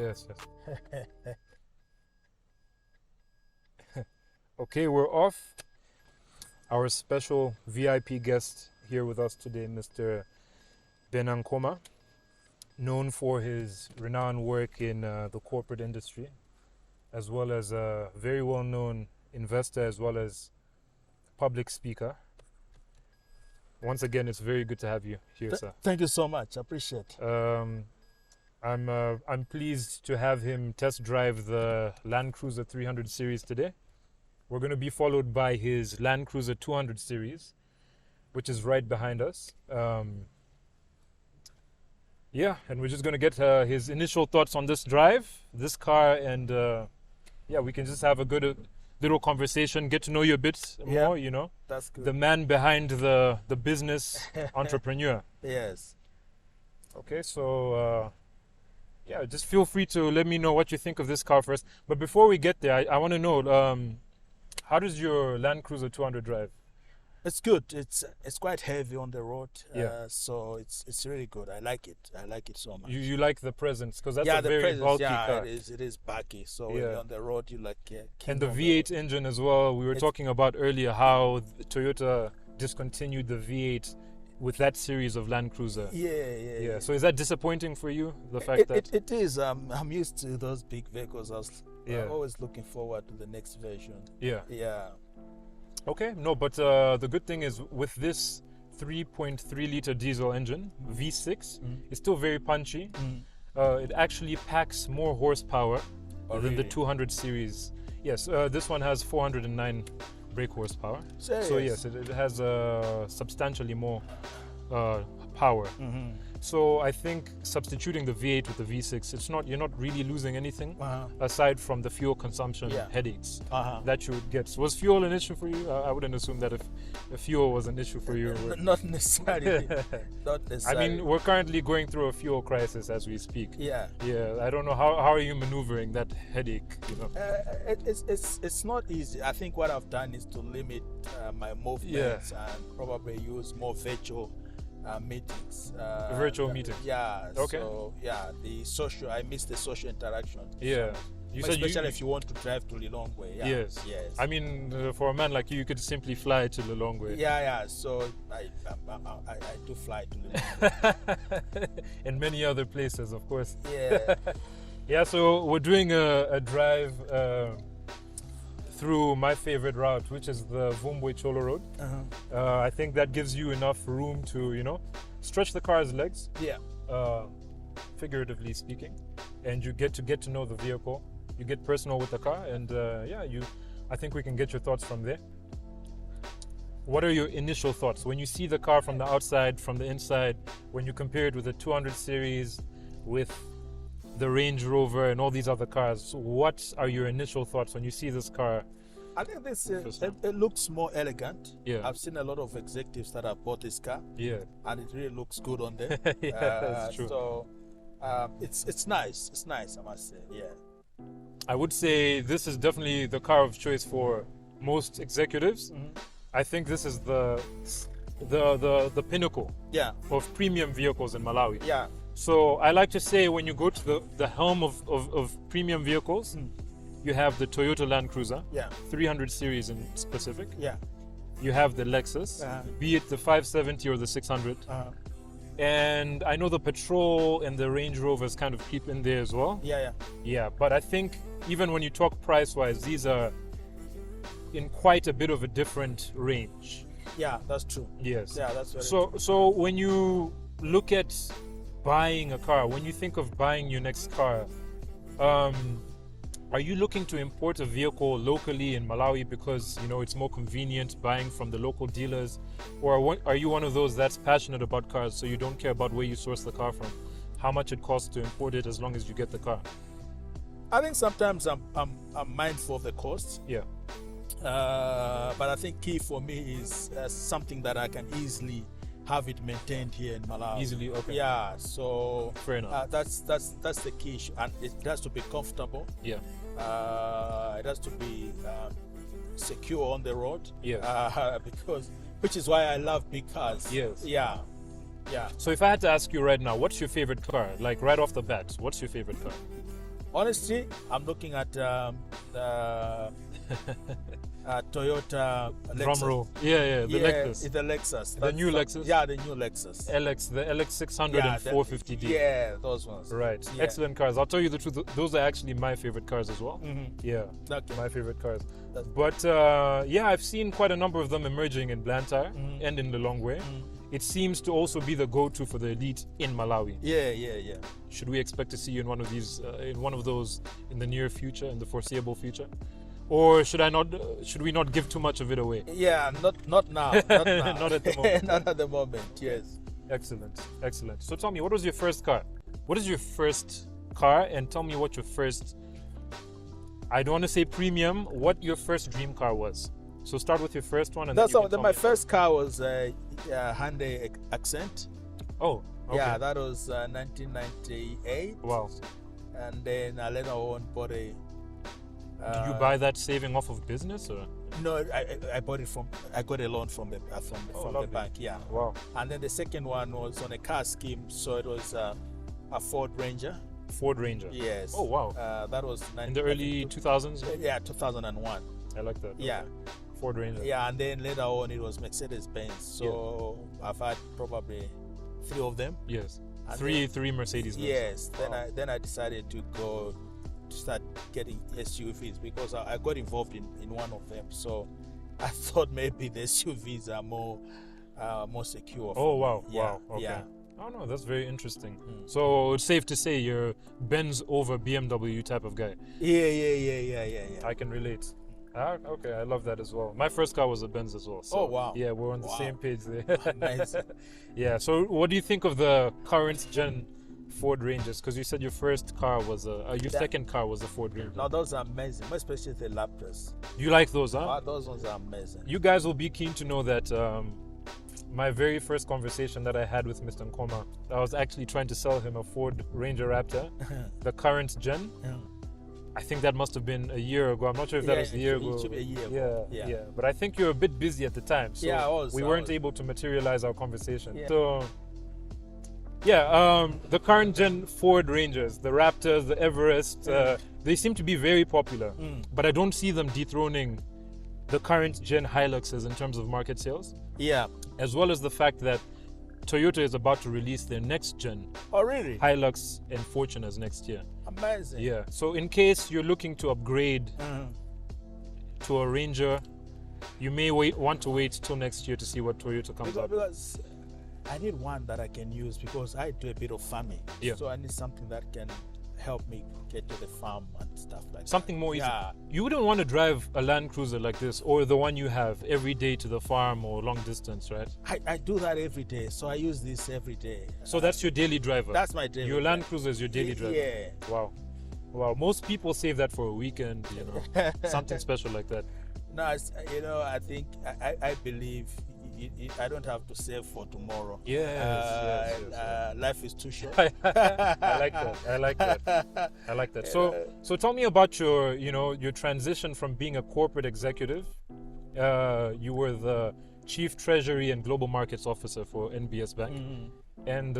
Yes. Okay, we're off. Our special VIP guest here with us today, Mr. Bena Nkhoma, known for his renowned work in the corporate industry, as well as a very well-known investor, as well as public speaker. Once again, it's very good to have you here, sir. Thank you so much. I appreciate it. I'm pleased to have him test drive the Land Cruiser 300 series today. We're going to be followed by his Land Cruiser 200 series, which is right behind us. Yeah, and we're just going to get his initial thoughts on this drive, this car, and yeah, we can just have a good little conversation, get to know you a bit more, you know. That's good. The man behind the business entrepreneur. Yes. Okay, so yeah, just feel free to let me know what you think of this car first. But before we get there, I want to know, how does your Land Cruiser 200 drive? It's good. It's quite heavy on the road. Yeah. So it's really good. I like it. I like it so much. You like the presence, because that's yeah, a the very presence, bulky yeah, car. it is bulky. So when Yeah. you're on the road, you like And the V8 engine as well. We were talking about earlier how Toyota discontinued the V8 with that series of Land Cruiser. Yeah. So is that disappointing for you? The fact that it is. I'm used to those big vehicles. I'm always looking forward to the next version. Yeah. Okay, no, but the good thing is with this 3.3 liter diesel engine, V6, it's still very punchy. It actually packs more horsepower than the 200 series. Yes, this one has 409 brake horsepower. So yes, it has substantially more power. So I think substituting the V8 with the V6, you're not really losing anything aside from the fuel consumption headaches that you would get. Was fuel an issue for you? I wouldn't assume that if fuel was an issue for you. Not necessarily. Not necessarily. I mean, we're currently going through a fuel crisis as we speak. Yeah. I don't know how are you maneuvering that headache, you know? It's not easy. I think what I've done is to limit my movements and probably use more virtual meetings. Virtual meetings. Yeah. Okay. So I miss the social interaction. Yeah. You said especially if you want to drive to Lilongwe. Yeah. Yes. I mean, for a man like you could simply fly to Lilongwe. Yeah. So I do fly to Lilongwe. And many other places, of course. Yeah. Yeah. So we're doing a drive through my favorite route, which is the Vumbwe Cholo Road. I think that gives you enough room to, you know, stretch the car's legs. Yeah. Figuratively speaking, and you get to know the vehicle. You get personal with the car, and I think we can get your thoughts from there. What are your initial thoughts when you see the car from the outside, from the inside, when you compare it with the 200 series, with the Range Rover and all these other cars? What are your initial thoughts when you see this car? I think this it looks more elegant. Yeah. I've seen a lot of executives that have bought this car. Yeah. And it really looks good on them. That's true. So it's nice. It's nice, I must say. Yeah. I would say this is definitely the car of choice for most executives. I think this is the pinnacle of premium vehicles in Malawi. Yeah. So I like to say, when you go to the helm of premium vehicles, you have the Toyota Land Cruiser, 300 series in specific. Yeah. You have the Lexus, be it the 570 or the 600. And I know the Patrol and the Range Rovers kind of keep in there as well. Yeah, but I think even when you talk price-wise, these are in quite a bit of a different range. Yeah, that's true. Yes. Yeah, that's very true. So when you look at buying a car, when you think of buying your next car, are you looking to import a vehicle locally in Malawi because, you know, it's more convenient buying from the local dealers? Or are you one of those that's passionate about cars, so you don't care about where you source the car from, how much it costs to import it, as long as you get the car? I think sometimes I'm mindful of the cost. Yeah. But I think key for me is something that I can easily have it maintained here in Malawi. Easily, okay. Yeah, so fair enough. That's the key issue, and it has to be comfortable. Yeah. It has to be secure on the road. Yeah. Which is why I love big cars. Yes. Yeah. So if I had to ask you right now, what's your favorite car? Like right off the bat, what's your favorite car? Honestly, I'm looking at the Toyota Lexus. Drum roll. Yeah, the Lexus. It's the Lexus. The new Lexus? Yeah, the new Lexus. The LX600 and 450D. Yeah, those ones. Right. Yeah. Excellent cars. I'll tell you the truth. Those are actually my favorite cars as well. Yeah. Okay. My favorite cars. That's- But yeah, I've seen quite a number of them emerging in Blantyre and in Lilongwe. It seems to also be the go-to for the elite in Malawi. Yeah. Should we expect to see you in one of these, in one of those, in the near future, in the foreseeable future, or should I not? Should we not give too much of it away? Yeah, not now. Not now. Not at the moment. Not at the moment. Yes. Excellent. So tell me, what was your first car? What is your first car? And tell me what your first, I don't want to say premium, what your first dream car was. So start with your first one. And That's then all. My first car was a Hyundai Accent. Oh, okay. Yeah, that was 1998. Wow. And then I later on bought a. Did you buy that saving off of business or? No, I bought it from. I got a loan from the lovely. bank. Yeah. Wow. And then the second one was on a car scheme, so it was a Ford Ranger. Ford Ranger. Yes. Oh wow. That was In the early 2000s. Yeah, 2001. I like that. Yeah. Okay. Ford Ranger. Yeah, and then later on it was Mercedes Benz. So I've had probably 3 of them. Yes. And Three Mercedes Benz. Yes. Wow. Then I decided to start getting SUVs because I got involved in one of them. So I thought maybe the SUVs are more secure. Oh wow. Yeah, Wow. Okay. yeah. Oh no, that's very interesting. So it's safe to say you're Benz over BMW type of guy. Yeah. I can relate. Okay, I love that as well. My first car was a Benz as well. So Oh, wow. Yeah, we're on the Wow. same page there. Nice. Yeah. So what do you think of the current gen Ford Rangers? Because you said your first car was your second car was a Ford Ranger. Now those are amazing, especially the Raptors. You like those, huh? Wow, those ones are amazing. You guys will be keen to know that my very first conversation that I had with Mr. Nkhoma, I was actually trying to sell him a Ford Ranger Raptor, the current gen. Yeah. I think that must have been a year ago. I'm not sure if that was a year it ago. should be a year ago. Yeah. But I think you were a bit busy at the time, so Yeah, I was. we weren't able to materialize our conversation. Yeah. So, the current gen Ford Rangers, the Raptors, the Everest, they seem to be very popular, but I don't see them dethroning the current gen Hiluxes in terms of market sales, Yeah. as well as the fact that Toyota is about to release their next gen Oh, really? Hilux and Fortuners next year. Amazing. Yeah. So in case you're looking to upgrade to a Ranger, you may want to wait till next year to see what Toyota comes up. Because I need one that I can use because I do a bit of farming. Yeah. So I need something that can help me get to the farm and stuff like Something that. more easy. Yeah. You wouldn't want to drive a Land Cruiser like this or the one you have every day to the farm or long distance, right? I do that every day, so I use this every day. So that's your daily driver. That's my daily Your Land driver. Cruiser is your daily driver. Yeah. Wow. Most people save that for a weekend, something special like that. No, I think I believe I don't have to save for tomorrow. Yes. Life is too short. I like that. So tell me about your transition from being a corporate executive. You were the Chief Treasury and Global Markets Officer for NBS Bank, and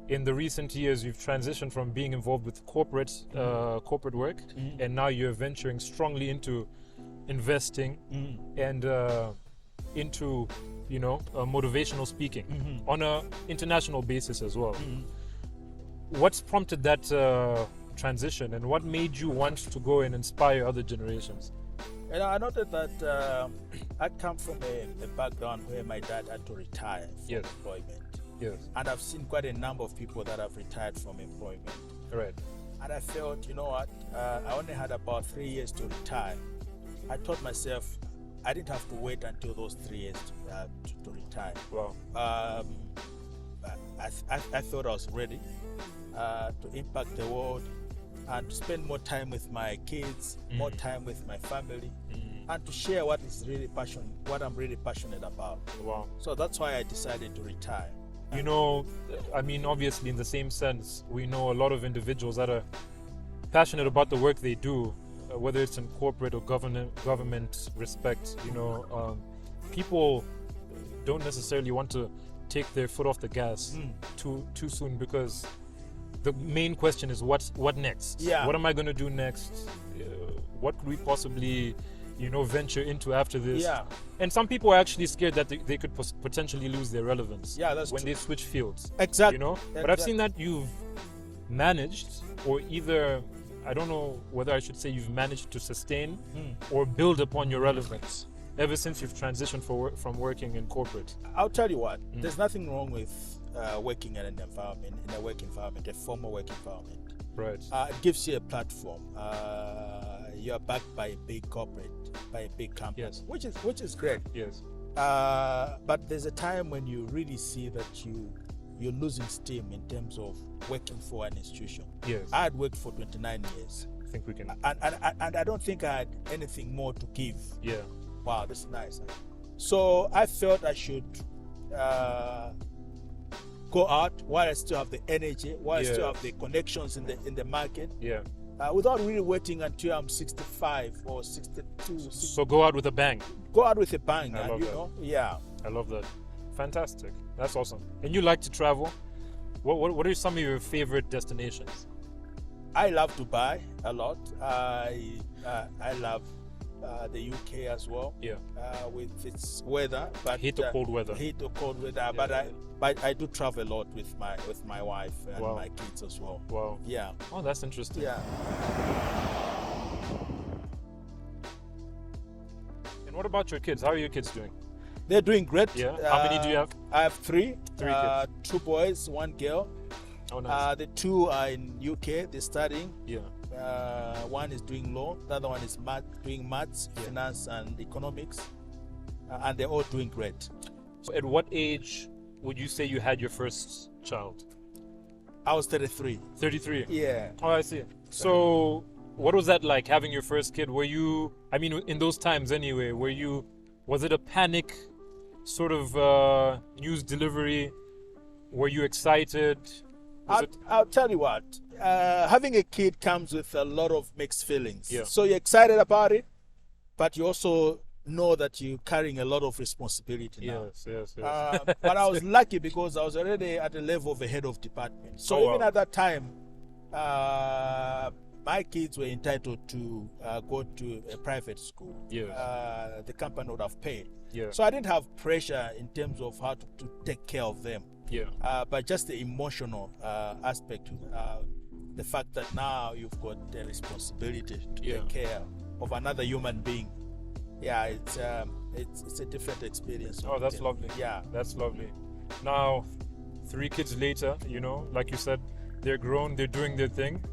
in the recent years you've transitioned from being involved with corporate work, and now you're venturing strongly into investing and into motivational speaking on an international basis as well. What's prompted that transition, and what made you want to go and inspire other generations? I noted that I come from a background where my dad had to retire from employment. Yes. And I've seen quite a number of people that have retired from employment. Right. And I felt, I only had about 3 years to retire. I told myself I didn't have to wait until those 3 years to retire. Wow. I thought I was ready to impact the world and to spend more time with my kids, more time with my family, and to share what I'm really passionate about. Wow. So that's why I decided to retire. Obviously in the same sense, we know a lot of individuals that are passionate about the work they do, whether it's in corporate or government respect. People don't necessarily want to take their foot off the gas too soon, because the main question is what next? Yeah. What am I going to do next? What could we possibly, venture into after this? Yeah. And some people are actually scared that they could potentially lose their relevance. Yeah, that's when true. they switch fields. Exactly. But I've seen that you've managed, or either, I don't know whether I should say you've managed to sustain or build upon your relevance ever since you've transitioned from working in corporate. I'll tell you what, there's nothing wrong with working in a work environment, a formal work environment. Right. It gives you a platform. You're backed by a big corporate, by a big company, Yes. which is great. Yes. But there's a time when you really see that you're losing steam in terms of working for an institution. Yes. I had worked for 29 years. I think we can. And I don't think I had anything more to give. Yeah. Wow, this is nice. So I felt I should go out while I still have the energy, while I still have the connections in the market. Yeah. Without really waiting until I'm 65 or 62. So go out with a bang. Go out with a bang, I and, love you that. know? Yeah. I love that. Fantastic. That's awesome. And you like to travel? What are some of your favorite destinations? I love Dubai a lot. I love the UK as well. Yeah. With its weather, but Hate the cold weather. Hate the cold weather, Yeah. but I do travel a lot with my wife and Wow. my kids as well. Wow. Yeah. Oh, that's interesting. Yeah. And what about your kids? How are your kids doing? They're doing great. Yeah. How many do you have? I have three. Three kids. 2 boys, 1 girl. Oh, nice. The 2 are in UK. They're studying. Yeah. One is doing law. The other one is doing maths, finance, and economics. And they're all doing great. So at what age would you say you had your first child? I was 33. 33. Yeah. Oh, I see. So what was that like, having your first kid? Were you, I mean, in those times anyway, was it a panic sort of news delivery? Were you excited? I'll tell you what, having a kid comes with a lot of mixed feelings. Yeah. So you're excited about it, but you also know that you're carrying a lot of responsibility now. Yes. But I was lucky because I was already at the level of a head of department. So Oh, even wow. at that time, my kids were entitled to go to a private school. Yes. The company would have paid. Yeah. So I didn't have pressure in terms of how to take care of them. Yeah. But just the emotional aspect, the fact that now you've got the responsibility to take care of another human being. Yeah, it's a different experience. Oh, that's lovely. Yeah. That's lovely. Now, 3 kids later, like you said, they're grown, they're doing their thing.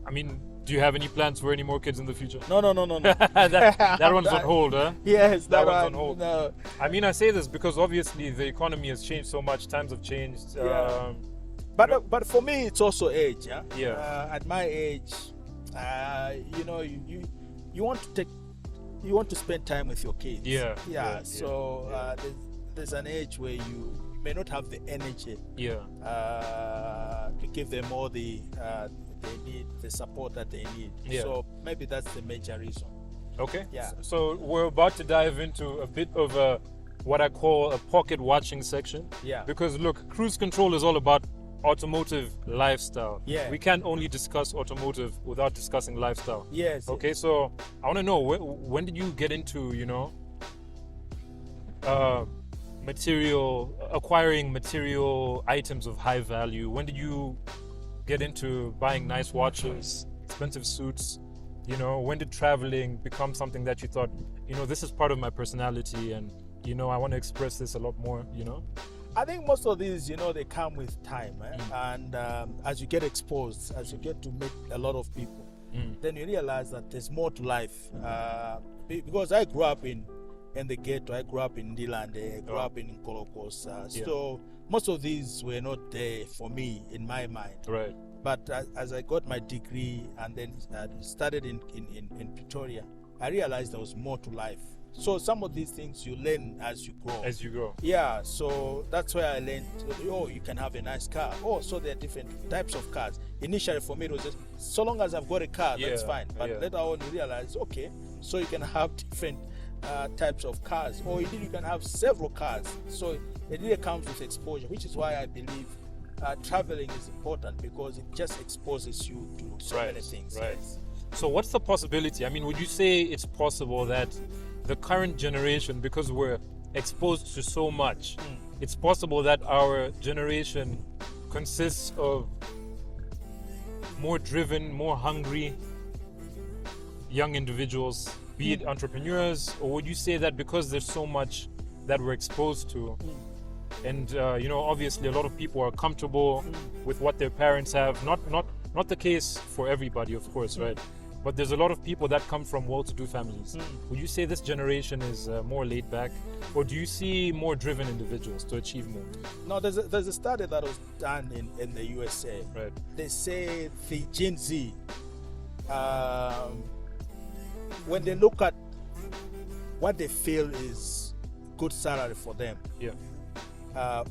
I mean, do you have any plans for any more kids in the future? No. that one's on hold, huh? Yes, That that one's one, on hold. No. I mean, I say this because obviously the economy has changed so much, times have changed. Yeah. But for me, it's also age. Yeah. Yeah. At my age, you want to spend time with your kids. Yeah. So there's an age where you may not have the energy. Yeah. To give them all they need, the support that they need. Yeah. So maybe that's the major reason. Okay. Yeah. So we're about to dive into a bit of what I call a pocket watching section. Yeah. Because look, Cruise Control is all about automotive lifestyle. Yeah. We can't only discuss automotive without discussing lifestyle. Yes. Okay, so I want to know, when did you get into, acquiring material items of high value? When did you get into buying nice watches, expensive suits? When did traveling become something that you thought, this is part of my personality, and I want to express this a lot more? I think most of these, they come with time, and as you get exposed, as you get to meet a lot of people, then you realize that there's more to life. Because I grew up in the ghetto, I grew up in Ndilande, I grew up in Kolokos, so most of these were not there for me in my mind. Right. But as I got my degree and then started in Pretoria, I realized there was more to life. So some of these things you learn as you grow. Yeah, so that's where I learned, you can have a nice car. So there are different types of cars. Initially for me it was just, so long as I've got a car, that's fine. But later on you realize, okay, so you can have different types of cars, or indeed you can have several cars. So it really comes with exposure, which is why I believe traveling is important because it just exposes you to so many things. Right. Yes. So what's the possibility? I mean, would you say it's possible that the current generation, because we're exposed to so much, it's possible that our generation consists of more driven, more hungry young individuals, be it entrepreneurs, or would you say that because there's so much that we're exposed to, and obviously a lot of people are comfortable with what their parents have, not the case for everybody, of course, right? But there's a lot of people that come from well-to-do families. Would you say this generation is more laid back, or do you see more driven individuals to achieve more? No, there's a study that was done in the USA. Right. They say the Gen Z, when they look at what they feel is good salary for them, that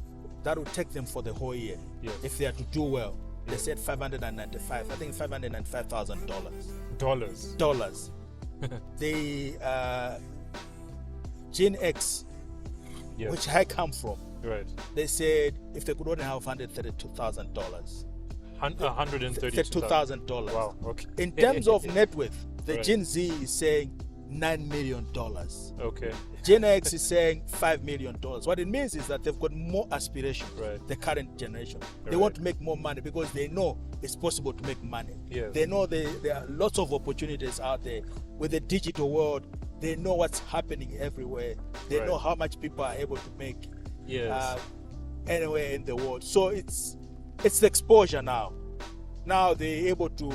will take them for the whole year. Yes. If they are to do well. They said $595,000. Dollars. The Gen X, which I come from, right? They said if they could only have $132,000. $132,000. Wow. Okay. In terms of net worth, the Right. Gen Z is saying $9 million. Okay. Gen X is saying $5 million. What it means is that they've got more aspiration. Right. The current generation, they Right. want to make more money because they know it's possible to make money. Yes. They know there are lots of opportunities out there. With the digital world, they know what's happening everywhere. They Right. know how much people are able to make Yes. anywhere in the world. So it's the exposure now. Now they're able to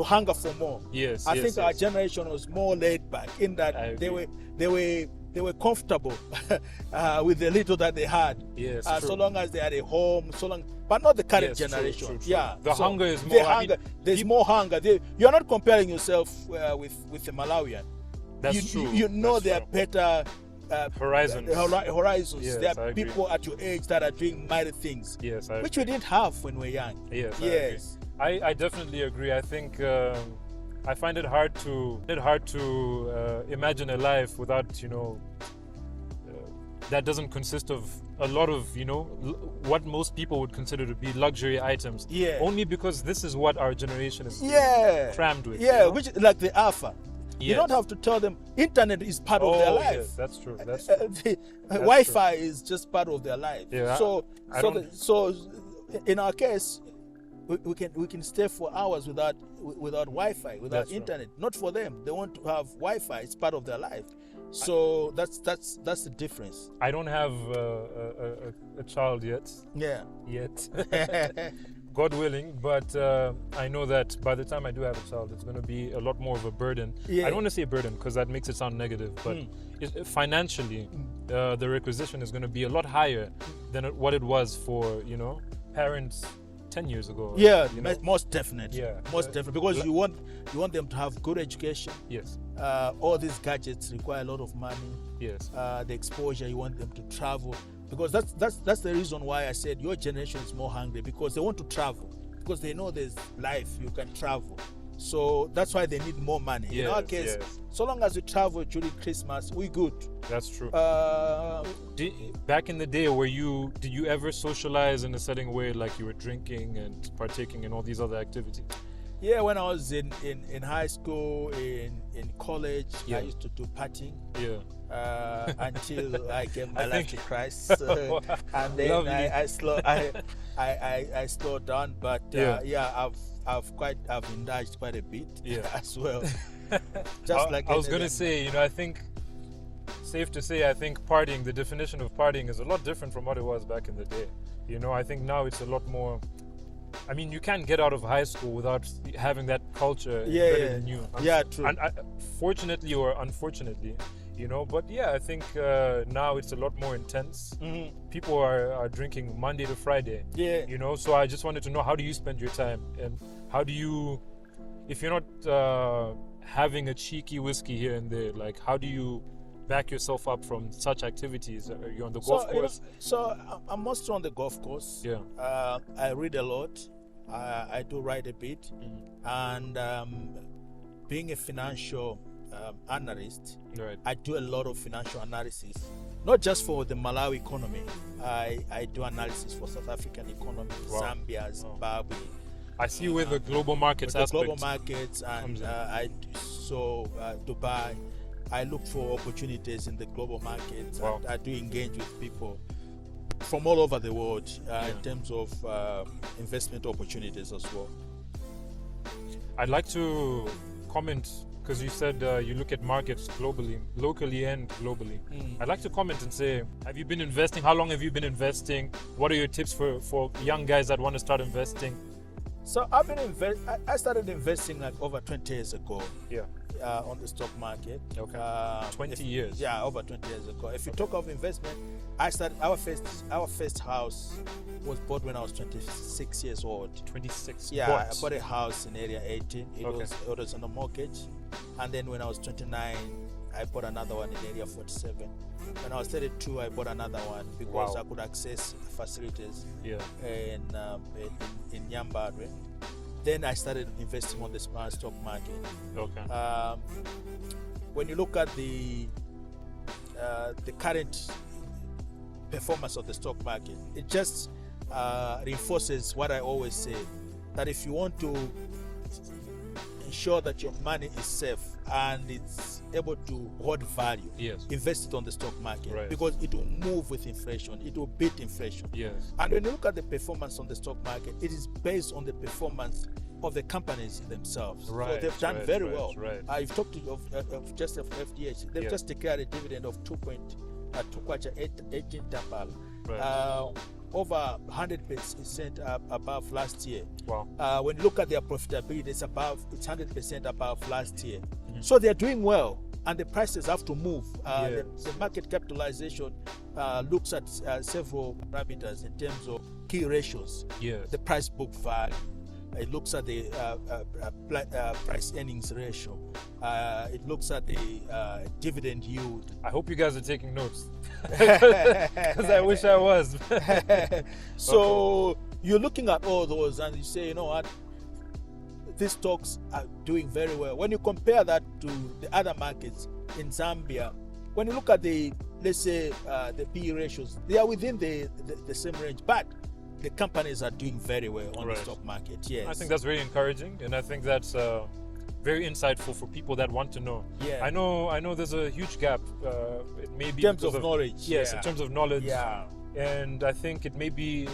hunger for more. Yes. I yes, think our yes. generation was more laid back in that I they agree. were comfortable with the little that they had. Yes. So True. long as they had a home, but not the current Yes, true, generation. true. Yeah, The so hunger is the more. I hunger, mean, there's more hunger. You're not comparing yourself with the Malawian. That's true. You know That's there are true. better Horizons. horizons. Yes, There I are agree. people at your age that are doing mighty things, Yes. which we didn't have when we were young. Yes. Yes. I definitely agree. I think I find it hard to imagine a life without that doesn't consist of a lot of what most people would consider to be luxury items. Yeah. Only because this is what our generation is crammed with. Yeah, which like the alpha. You Yes. don't have to tell them internet is part of their life. Yes, that's true. That's true. The Wi-Fi is just part of their life. Yeah, So I don't- so in our case, we can stay for hours without Wi-Fi, without That's true. internet. Not for them. They want to have Wi-Fi. It's part of their life. So that's the difference. I don't have a child yet. Yeah. God willing, but I know that by the time I do have a child, it's going to be a lot more of a burden. Yeah. I don't want to say burden because that makes it sound negative, but financially, the requisition is going to be a lot higher than what it was for parents 10 years ago. Yeah, most definitely. Yeah. Most definitely, because you want them to have good education. Yes. All these gadgets require a lot of money. Yes. The exposure, you want them to travel, because that's the reason why I said your generation is more hungry, because they want to travel, because they know there's life, you can travel. So that's why they need more money. In our case, so long as we travel during Christmas, we good. That's true. Back in the day, did you ever socialize in a setting where like you were drinking and partaking in all these other activities? Yeah, when I was in high school, in college, Yeah. I used to do partying. Yeah. Until I gave my I life think- to Christ, and then Lovely. I slowed down. But I've indulged quite a bit as well. Just I was gonna say, I think safe to say, I think partying, the definition of partying is a lot different from what it was back in the day. I think now it's a lot more. I mean, you can't get out of high school without having that culture embedded in you. True. And fortunately or unfortunately, but I think now it's a lot more intense. People are drinking Monday to Friday. Yeah. So I just wanted to know, how do you spend your time, and how do you, if you're not having a cheeky whiskey here and there, like how do you back yourself up from such activities? Are you on the golf course? So I'm mostly on the golf course. Yeah. I read a lot. I do write a bit, and being a financial analyst, Right. I do a lot of financial analysis not just for the Malawi economy. I do analysis for South African economy, Wow. Zambia, Zimbabwe. I see where the global markets The aspect global markets, and comes in. Dubai. I look for opportunities in the global markets. Wow. And I do engage with people from all over the world in terms of investment opportunities as well. I'd like to comment, because you said you look at markets globally, locally and globally. I'd like to comment and say, have you been investing? How long have you been investing? What are your tips for young guys that want to start investing? So I started investing like over 20 years ago. Yeah. On the stock market. Okay. 20 years. Yeah, over 20 years ago. If you talk of investment, I started our first house was bought when I was 26 years old. 26. Yeah, Bought. I bought a house in area 18. It was on a mortgage. And then when I was 29, I bought another one in area 47. When I was 32, I bought another one because I could access facilities in Nyambadwe. Then I started investing on the smart stock market. Okay. When you look at the current performance of the stock market, it just reinforces what I always say, that if you want to ensure that your money is safe and it's able to hold value, invest it on the stock market, because it will move with inflation, it will beat inflation. And when you look at the performance on the stock market, it is based on the performance of the companies themselves. So they've done very well. I've talked to of just of FDH. They've just declared a dividend of 2.18 tambala. Over 100% above last year. Wow. When you look at their profitability, it's 100% above last year. So they're doing well, and the prices have to move. The market capitalization looks at several parameters in terms of key ratios. The price book value. It looks at the price earnings ratio. It looks at the dividend yield. I hope you guys are taking notes, because I wish I was. So you're looking at all those and you say, you know what, these stocks are doing very well. When you compare that to the other markets in Zambia, when you look at the, let's say, the PE ratios, they are within the same range, but the companies are doing very well on the stock market. I think that's very encouraging, and I think that's very insightful for people that want to know. I know there's a huge gap. It may be in terms of knowledge. Yes, in terms of knowledge. And I think it may be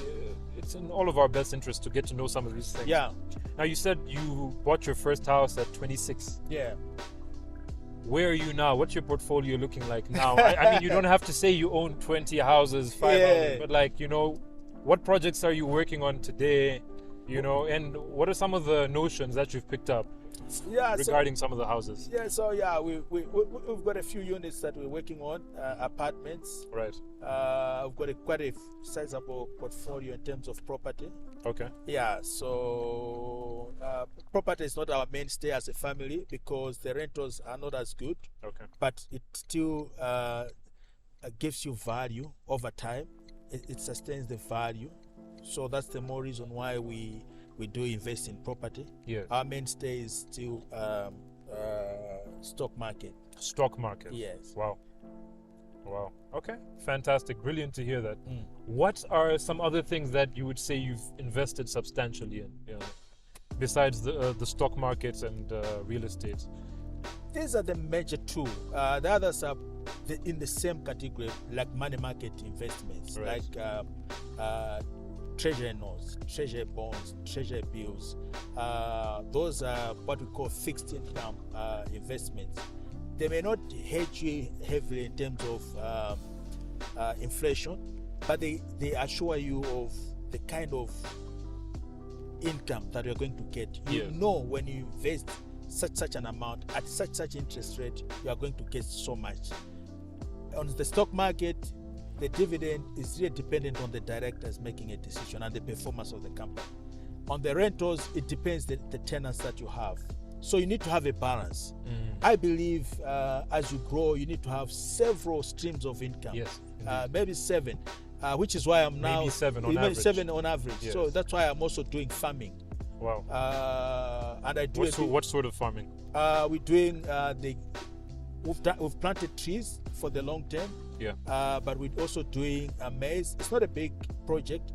it's in all of our best interest to get to know some of these things. Now, you said you bought your first house at 26. Where are you now? What's your portfolio looking like now? I mean, you don't have to say you own 20 houses, 5 houses, but like, you know, what projects are you working on today? You know, and what are some of the notions that you've picked up regarding some of the houses? We've got a few units that we're working on, apartments. We've got quite a sizable portfolio in terms of property. So property is not our mainstay as a family because the rentals are not as good. But it still gives you value over time. It sustains the value, so that's the more reason why we do invest in property. Our mainstay is still stock market. Wow. Okay, fantastic, brilliant to hear that. What are some other things that you would say you've invested substantially in, besides the stock markets and real estate? These are the major two. The others are in the same category, like money market investments, like treasury notes, treasury bonds, treasury bills. Those are what we call fixed income investments. They may not hedge you heavily in terms of inflation, but they assure you of the kind of income that you're going to get. You know, when you invest such an amount at such interest rate, you are going to get so much. On the stock market, the dividend is really dependent on the directors making a decision and the performance of the company. On the rentals, it depends the tenants that you have. So you need to have a balance. I believe as you grow, you need to have several streams of income. Maybe 7, which is why I'm now maybe 7 on average. 7 on average. So that's why I'm also doing farming. Wow. And I do what sort of farming? We're doing we've planted trees for the long term. Yeah. But we're also doing a maize. It's not a big project.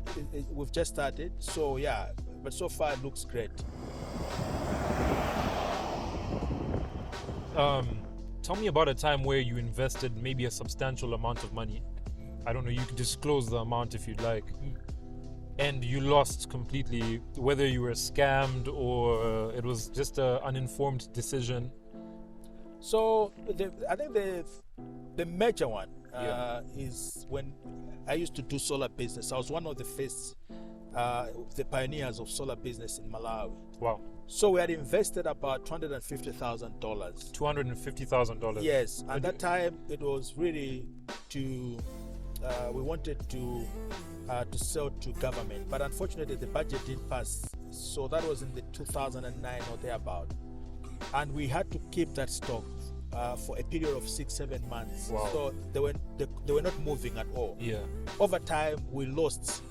We've just started. So yeah, but so far it looks great. Tell me about a time where you invested maybe a substantial amount of money. I don't know, you could disclose the amount if you'd like. And you lost completely, whether you were scammed or it was just an uninformed decision. So I think the major one is when I used to do solar business. I was one of the first, the pioneers of solar business in Malawi. Wow. So we had invested about $250,000. $250,000. Yes, at that time it was really to we wanted to sell to government, but unfortunately the budget didn't pass. So that was in the 2009 or thereabout, and we had to keep that stock for a period of 6-7 months. Wow. So they were not moving at all. Yeah. Over time we lost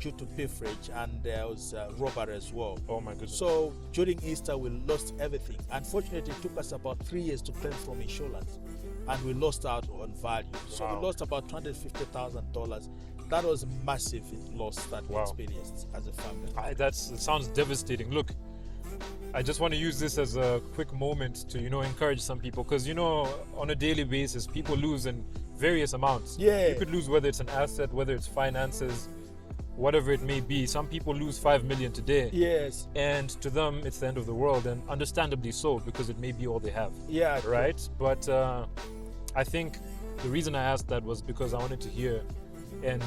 due to beverage, and there was robbery as well. Oh my goodness. So during Easter we lost everything. Unfortunately it took us about 3 years to claim from insurance, and we lost out on value. So Wow. we lost about $250,000. That was a massive loss that we Wow. experienced as a family. It sounds devastating. Look, I just want to use this as a quick moment to, encourage some people, because, on a daily basis, people lose in various amounts. Yeah. You could lose whether it's an asset, whether it's finances, whatever it may be. Some people lose 5 million today. Yes. And to them, it's the end of the world, and understandably so, because it may be all they have. Yeah. Right? But I think the reason I asked that was because I wanted to hear and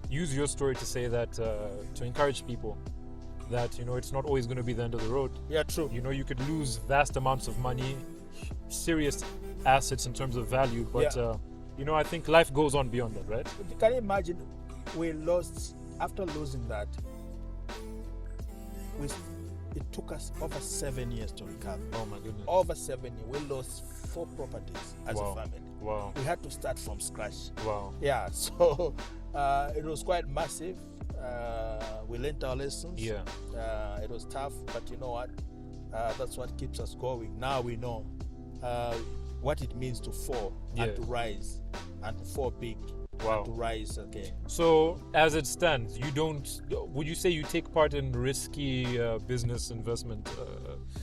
use your story to say that, to encourage people that, it's not always going to be the end of the road. Yeah, true. You could lose vast amounts of money, serious assets in terms of value, but, I think life goes on beyond that, right? Can you imagine we lost, after losing that, it took us over 7 years to recover. Oh my goodness. Over 7 years. We lost 4 properties as Wow. a family. Wow. We had to start from scratch. Wow. Yeah, so it was quite massive. We learned our lessons. Yeah. It was tough, but you know what? That's what keeps us going. Now we know what it means to fall and to rise, and to fall big. Wow. And to rise again. So, as it stands, would you say you take part in risky business investment?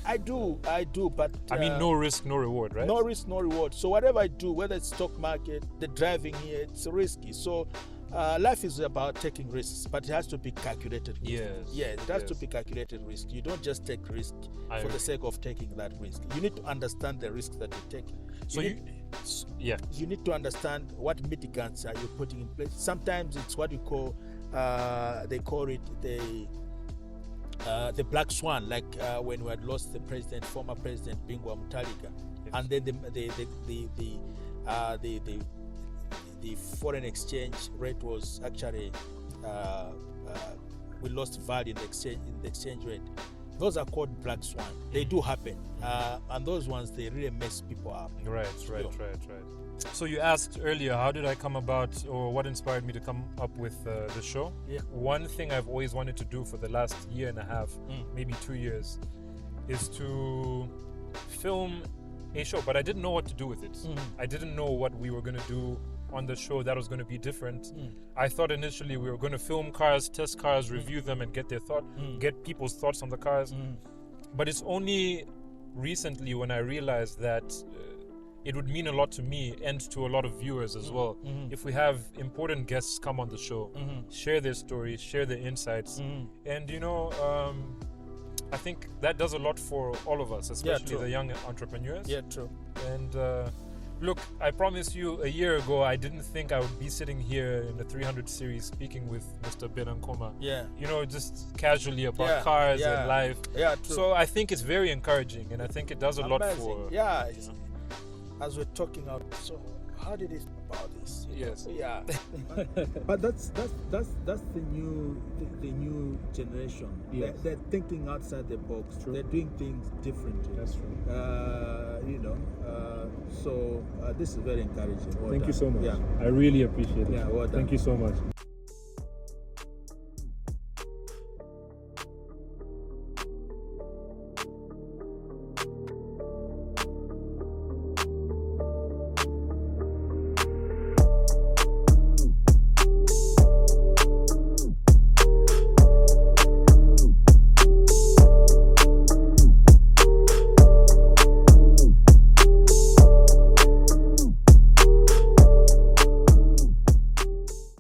I do, but I mean, no risk, no reward, right? No risk, no reward. So whatever I do, whether it's stock market, the driving here, it's risky. So life is about taking risks, but it has to be calculated risk. Yes. Yeah, it has to be calculated risk. You don't just take risk for the sake of taking that risk. You need to understand the risk that you're taking. You need to understand what mitigants are you putting in place. Sometimes it's what you call, they call it the black swan, like when we had lost the president, former president Bingwa Mutharika, and then the foreign exchange rate was actually we lost value in the exchange rate. Those are called black swan. They do happen, and those ones, they really mess people up. Right. So you asked earlier, how did I come about, or what inspired me to come up with the show? Yeah. One thing I've always wanted to do for the last year and a half, maybe 2 years, is to film a show, but I didn't know what to do with it. I didn't know what we were going to do on the show that was going to be different. I thought initially we were going to film cars, test cars, review them, and get people's thoughts on the cars. But it's only recently when I realized that it would mean a lot to me and to a lot of viewers as well if we have important guests come on the show, share their stories, share their insights, and I think that does a lot for all of us, especially the young entrepreneurs. Yeah, true. And look, I promise you, a year ago, I didn't think I would be sitting here in the 300 series speaking with Mr. Bena Nkhoma. Yeah. Just casually about cars and life. Yeah, true. So I think it's very encouraging, and I think it does a lot for... Yeah. As we're talking out, so how did it about this? Yes. Yeah. But that's the new generation. Yes. They're thinking outside the box. True. They're doing things differently. That's true. So this is very encouraging. Thank you so much. Yeah. I really appreciate it. Yeah, well done. Thank you so much.